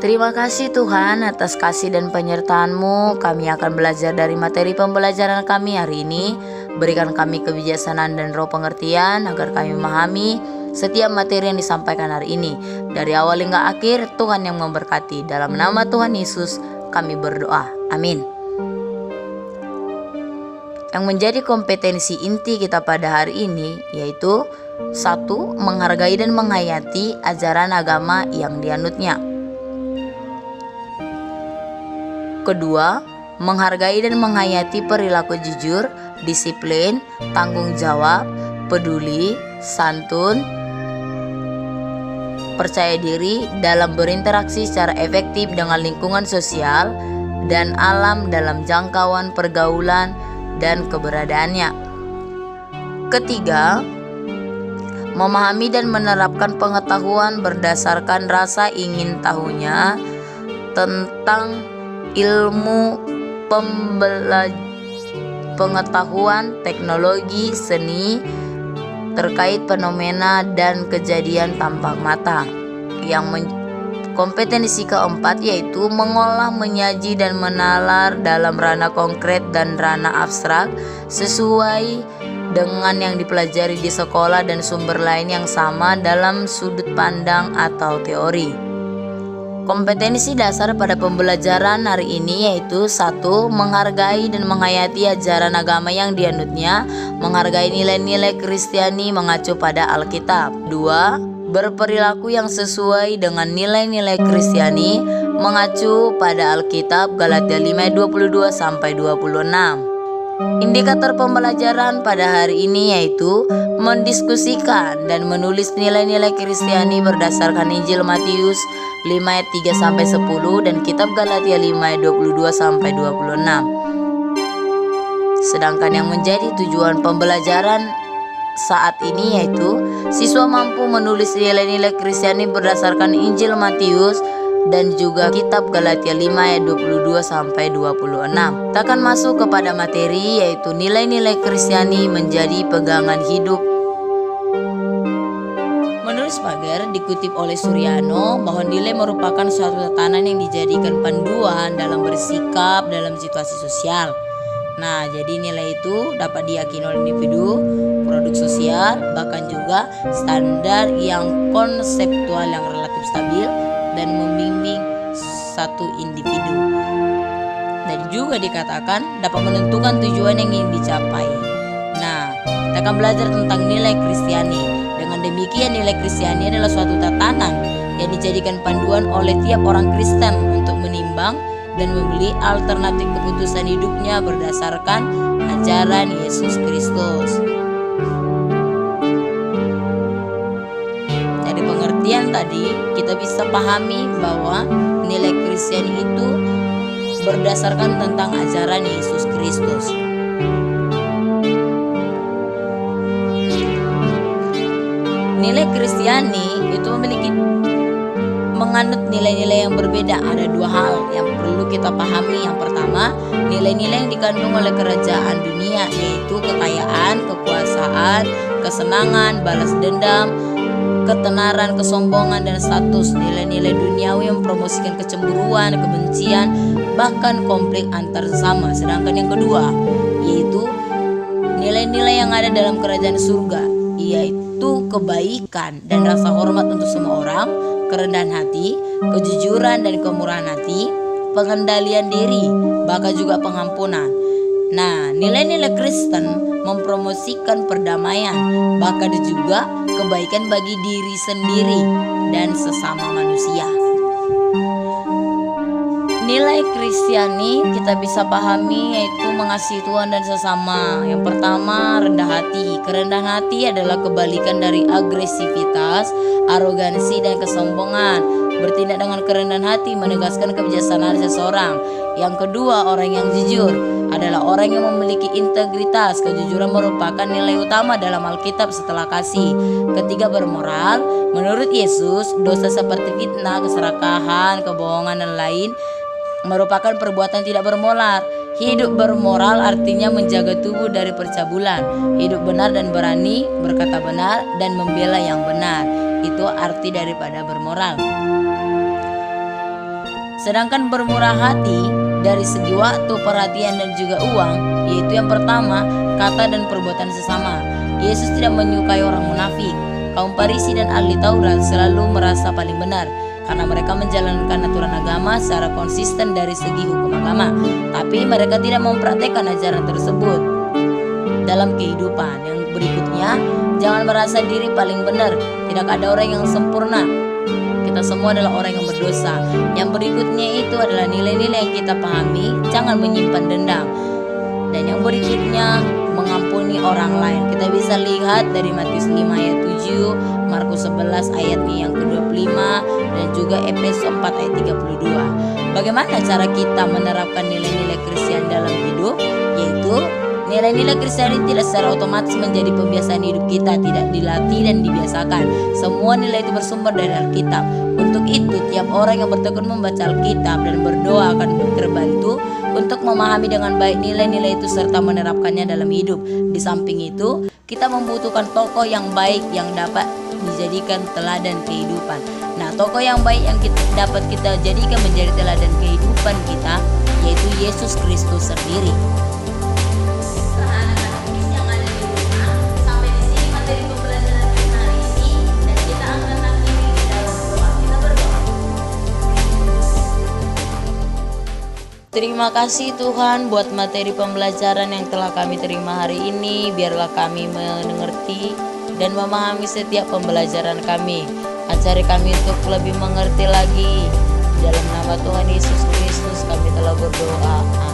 Terima kasih Tuhan atas kasih dan penyertaan-Mu. Kami akan belajar dari materi pembelajaran kami hari ini. Berikan kami kebijaksanaan dan roh pengertian agar kami memahami setiap materi yang disampaikan hari ini. Dari awal hingga akhir, Tuhan yang memberkati. Dalam nama Tuhan Yesus kami berdoa. Amin. Yang menjadi kompetensi inti kita pada hari ini yaitu 1. Menghargai dan menghayati ajaran agama yang dianutnya. Kedua, menghargai dan menghayati perilaku jujur, disiplin, tanggung jawab, peduli, santun, percaya diri dalam berinteraksi secara efektif dengan lingkungan sosial dan alam dalam jangkauan pergaulan dan keberadaannya. Ketiga, memahami dan menerapkan pengetahuan berdasarkan rasa ingin tahunya tentang ilmu, pengetahuan, teknologi, seni terkait fenomena dan kejadian tampak mata. Kompetensi keempat yaitu mengolah, menyaji, dan menalar dalam ranah konkret dan ranah abstrak sesuai dengan yang dipelajari di sekolah dan sumber lain yang sama dalam sudut pandang atau teori. Kompetensi dasar pada pembelajaran hari ini yaitu 1. Menghargai dan menghayati ajaran agama yang dianutnya, menghargai nilai-nilai Kristiani mengacu pada Alkitab. 2. Berperilaku yang sesuai dengan nilai-nilai Kristiani mengacu pada Alkitab, Galatia 5:22-26. Indikator pembelajaran pada hari ini yaitu mendiskusikan dan menulis nilai-nilai Kristiani berdasarkan Injil Matius 5:3-10 dan kitab Galatia 5:22-26. Sedangkan yang menjadi tujuan pembelajaran saat ini yaitu siswa mampu menulis nilai-nilai Kristiani berdasarkan Injil Matius dan juga kitab Galatia 5:22-26. Kita akan masuk kepada materi yaitu nilai-nilai Kristiani menjadi pegangan hidup. Menurut Spager dikutip oleh Suryano bahwa nilai merupakan suatu tatanan yang dijadikan panduan dalam bersikap dalam situasi sosial. Nah, jadi nilai itu dapat diyakini oleh individu, produk sosial, bahkan juga standar yang konseptual yang relatif stabil dan membimbing satu individu. Dan juga dikatakan dapat menentukan tujuan yang ingin dicapai. Nah, kita akan belajar tentang nilai Kristiani. Dengan demikian nilai Kristiani adalah suatu tatanan yang dijadikan panduan oleh tiap orang Kristen untuk menimbang dan membeli alternatif keputusan hidupnya berdasarkan ajaran Yesus Kristus. Dari pengertian tadi kita bisa pahami bahwa nilai Kristiani itu berdasarkan tentang ajaran Yesus Kristus. Nilai Kristiani itu menganut nilai-nilai yang berbeda. Ada dua hal yang perlu kita pahami. Yang pertama, nilai-nilai yang dikandung oleh kerajaan dunia, yaitu kekayaan, kekuasaan, kesenangan, balas dendam, ketenaran, kesombongan, dan status. Nilai-nilai duniawi yang mempromosikan kecemburuan, kebencian, bahkan konflik antar sesama. Sedangkan yang kedua, yaitu nilai-nilai yang ada dalam kerajaan surga, yaitu kebaikan dan rasa hormat untuk semua orang, kerendahan hati, kejujuran dan kemurahan hati, pengendalian diri, bahkan juga pengampunan. Nah, nilai-nilai Kristen mempromosikan perdamaian, bahkan juga kebaikan bagi diri sendiri dan sesama manusia. Nilai Kristiani kita bisa pahami yaitu mengasihi Tuhan dan sesama. Yang pertama, rendah hati. Kerendahan hati adalah kebalikan dari agresivitas, arogansi, dan kesombongan. Bertindak dengan kerendahan hati menegaskan kebijaksanaan seseorang. Yang kedua, orang yang jujur adalah orang yang memiliki integritas. Kejujuran merupakan nilai utama dalam Alkitab setelah kasih. Ketiga, bermoral. Menurut Yesus, dosa seperti fitnah, keserakahan, kebohongan, dan lain merupakan perbuatan tidak bermoral. Hidup bermoral artinya menjaga tubuh dari percabulan, hidup benar dan berani, berkata benar, dan membela yang benar. Itu arti daripada bermoral. Sedangkan bermurah hati dari segi waktu, perhatian, dan juga uang, yaitu yang pertama, kata dan perbuatan sesama. Yesus tidak menyukai orang munafik. Kaum Farisi dan ahli Taurat selalu merasa paling benar karena mereka menjalankan aturan agama secara konsisten dari segi hukum agama, tapi mereka tidak mempraktekkan ajaran tersebut dalam kehidupan. Yang berikutnya, jangan merasa diri paling benar. Tidak ada orang yang sempurna. Kita semua adalah orang yang berdosa. Yang berikutnya itu adalah nilai-nilai yang kita pahami. Jangan menyimpan dendam. Dan yang berikutnya, mengampuni orang lain. Kita bisa lihat dari Matius 5 ayat 7, Markus 11 ayatnya yang ke-25, dan juga Efesus 4 ayat 32. Bagaimana cara kita menerapkan nilai-nilai Kristen dalam hidup? Yaitu nilai-nilai Kristen tidak secara otomatis menjadi kebiasaan hidup kita, tidak dilatih dan dibiasakan. Semua nilai itu bersumber dari Alkitab. Untuk itu, tiap orang yang bertekun membaca Alkitab dan berdoa akan terbantu untuk memahami dengan baik nilai-nilai itu serta menerapkannya dalam hidup. Di samping itu, kita membutuhkan tokoh yang baik yang dapat dijadikan teladan kehidupan. Nah, tokoh yang baik yang dapat kita jadikan menjadi teladan kehidupan kita, yaitu Yesus Kristus sendiri. Terima kasih Tuhan buat materi pembelajaran yang telah kami terima hari ini. Biarlah kami mengerti dan memahami setiap pembelajaran kami. Ajari kami untuk lebih mengerti lagi. Dalam nama Tuhan Yesus Kristus kami telah berdoa. Amin.